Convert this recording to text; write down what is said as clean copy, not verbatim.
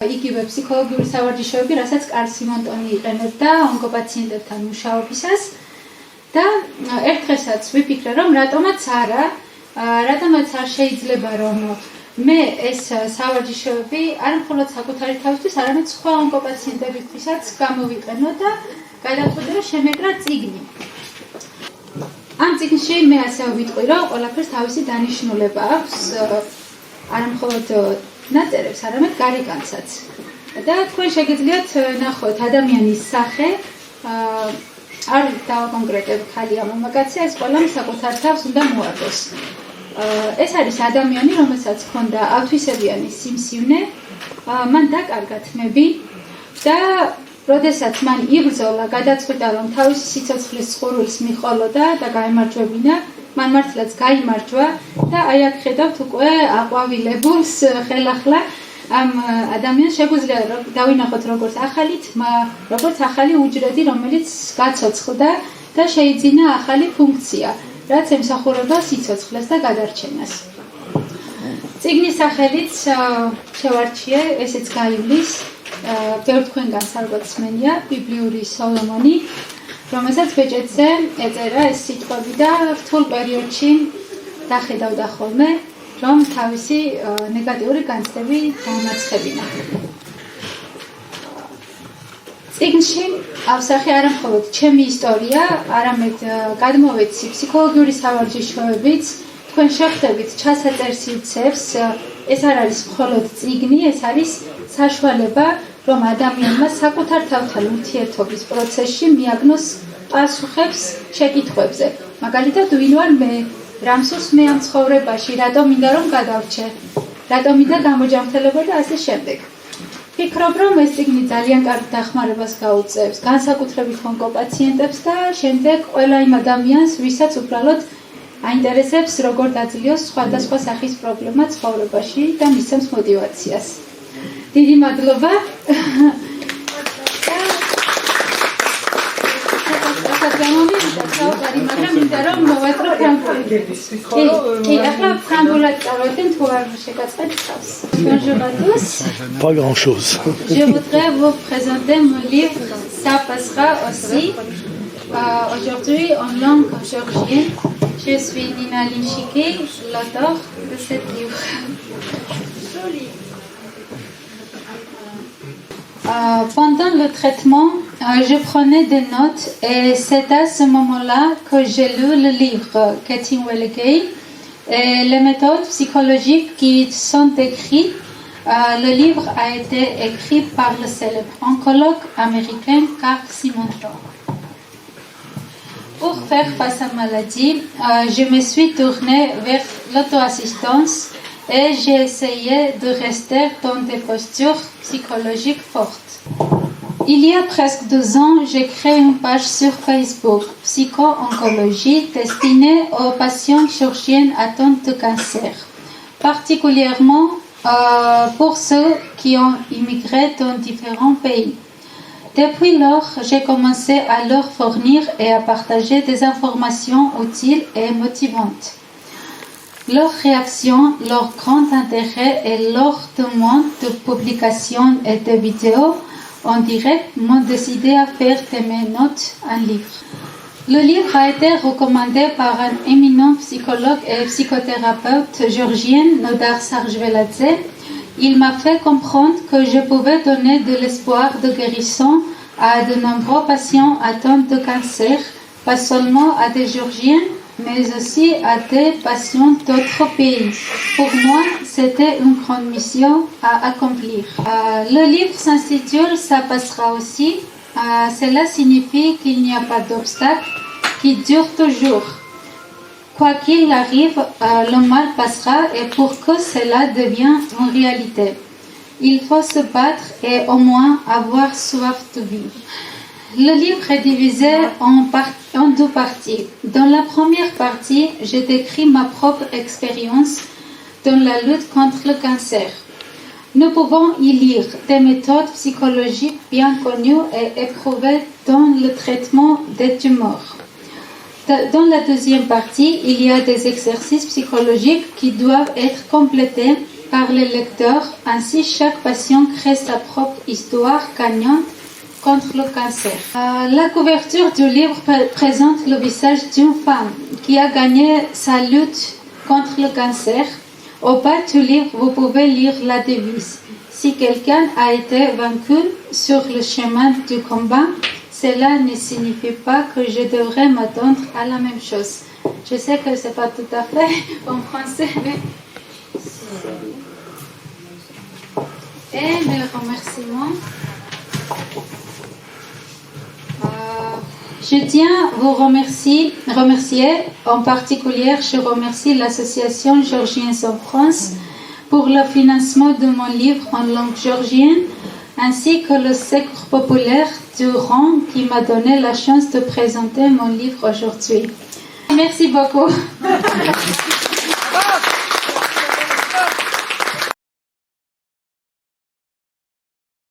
იგივე ფსიქოლოგიური სავარჯიშოები, რასაც კარლ სიმონტონი იყენებდა ონკოპაციენტებთან მუშაობისას და ერთ დღესაც ვიფიქრე, რომ რატომაც არ შეიძლება რომ მე ეს სავარჯიშოები არ მხოლოდ საკუთარი თავისთვის, არამედ სხვა ონკოპაციენტებისთვისაც გამოვიყენო და გადავწყვიტე, რომ შემეკრა წიგნი. ამ წიგნში მე ასევე ვიტყვი, რომ ყველაფერს თავისი დანიშნულება აქვს, არა მხოლოდ ნაწერებს, არამედ გარეკანსაც. და თქვენ შეგიძლიათ ნახოთ ადამიანის სახე, არ დავაკონკრეტებ ხალი ამ მამაკაცია, ეს ყველამ საკუთარ თავს უნდა მოარგოს. ეს არის ადამიანი, რომელსაც ჰქონდა ავთვისებიანი სიმსივნე, მან დაკარგა თმები და როდესაც მან იბრძოლა, გადაწყვიტა, რომ თავისი სიცოცხლის წყურვილს მიჰყოლოდა და გაემარჯვებინა, მან მართლაც გაიმარჯვა და აი აქ ხედავთ უკვე აყვავილებულს ხელახლა ამ ადამიანს შეგვიძლია დავინახოთ როგორც ახალი თმა, როგორც ახალი უჯრედი, რომელიც გაცოცხლდა და შეიძინა ახალი ფუნქცია, რაც ემსახურება სიცოცხლეს და გადარჩენას. წიგნის სახელიც შევარჩიე, ესეც გაივლის, ბევრ თქვენგანს ალბათ სმენია, ბიბლიური სოლომონი, რომელსაც ბეჭედზე ეწერა ეს სიტყვები და რთულ პერიოდში დახედავდა ხოლმე, რომ თავისი ნეგატიური განცდები დაამარცხებინა. წიგნში ავსახე არა მხოლოდ ჩემი ისტორია, არამედ გადმოვეცი ფსიქოლოგიური სავარჯიშოებიც, თქვენ შეხვდებით ჩასაწერ სივრცეს, ეს არ არის მხოლოდ წიგნი, ეს არის საშუალება, რომ ადამიანმა საკუთარ თავთან ურთიერთობის პროცესში მიაგნოს პასუხებს შეკითხვებზე. მაგალითად, ვინ ვარ მე, რამ სურს მე ამ ცხოვრებაში, რატომ მინდა რომ გადავრჩე, რატომ მინდა გამოჯანმრთელება და ასე შემდეგ. ვფიქრობ, რომ ეს წიგნი ძალიან კარგ დახმარებას გაუწევს, განსაკუთრებით ონკოპაციენტებს და შემდეგ ყველა იმ ადამიანს, ვისაც უბრალოდ აინტერესებს, როგორ დაძლიოს სხვადასხვა სახის პრობლემა ცხოვრებაში და მისცემს мотивაციას. დიდი მადლობა. მაგრამ მინდა რომ მოვაწყო ფრანგულად. კი, ახლა ფრანგულად წავედი, თუ არ შეგაწყეთ თავს. Bonjour à tous. Pas grand-chose. Je voudrais vous présenter mon livre. Ça passera aussi aujourd'hui en langue géorgienne. Je suis Nina Linchiki, l'auteur de ce livre. Pendant le traitement, je prenais des notes et c'est à ce moment-là que j'ai lu le livre Getting Well Again et les méthodes psychologiques qui sont décrites. Le livre a été écrit par le célèbre oncologue américain Carl Simonton. Pour faire face à la maladie, je me suis tournée vers l'auto-assistance et j'ai essayé de rester dans des postures psychologiques fortes. Il y a presque 2 ans, j'ai créé une page sur Facebook, Psycho-oncologie, destinée aux patients chirurgiens atteints de cancer, particulièrement pour ceux qui ont immigré dans différents pays. Depuis lors, j'ai commencé à leur fournir et à partager des informations utiles et motivantes. Leur réaction, leur grand intérêt et leur demande de publications et de vidéos en direct m'ont décidé à faire de mes notes un livre. Le livre a été recommandé par un éminent psychologue et psychothérapeute géorgien, Nodar Sarjveladze. Il m'a fait comprendre que je pouvais donner de l'espoir de guérison à de nombreux patients atteints de cancer, pas seulement à des Géorgiens, mais aussi à des patients d'autres pays. Pour moi, c'était une grande mission à accomplir. Le livre s'intitule « Ça passera aussi ». Cela signifie qu'il n'y a pas d'obstacle qui dure toujours. Quoi qu'il arrive, le mal passera et pour que cela devienne une réalité, il faut se battre et au moins avoir soif de vivre. Le livre est divisé en 2 parties. Dans la première partie, je décris ma propre expérience dans la lutte contre le cancer. Nous pouvons y lire des méthodes psychologiques bien connues et éprouvées dans le traitement des tumeurs. Dans la deuxième partie, il y a des exercices psychologiques qui doivent être complétés par les lecteurs. Ainsi, chaque patient crée sa propre histoire gagnante contre le cancer. La couverture du livre présente le visage d'une femme qui a gagné sa lutte contre le cancer. Au bas du livre, vous pouvez lire la devise. Si quelqu'un a été vaincu sur le chemin du combat, cela ne signifie pas que je devrais m'attendre à la même chose. Je sais que ce n'est pas tout à fait en français, mais... Et mes remerciements. Je tiens à vous remercier. En particulier, je remercie l'association Georgiens en France pour le financement de mon livre en langue georgienne, ainsi que le Secours populaire du Rhône qui m'a donné la chance de présenter mon livre aujourd'hui. Merci beaucoup.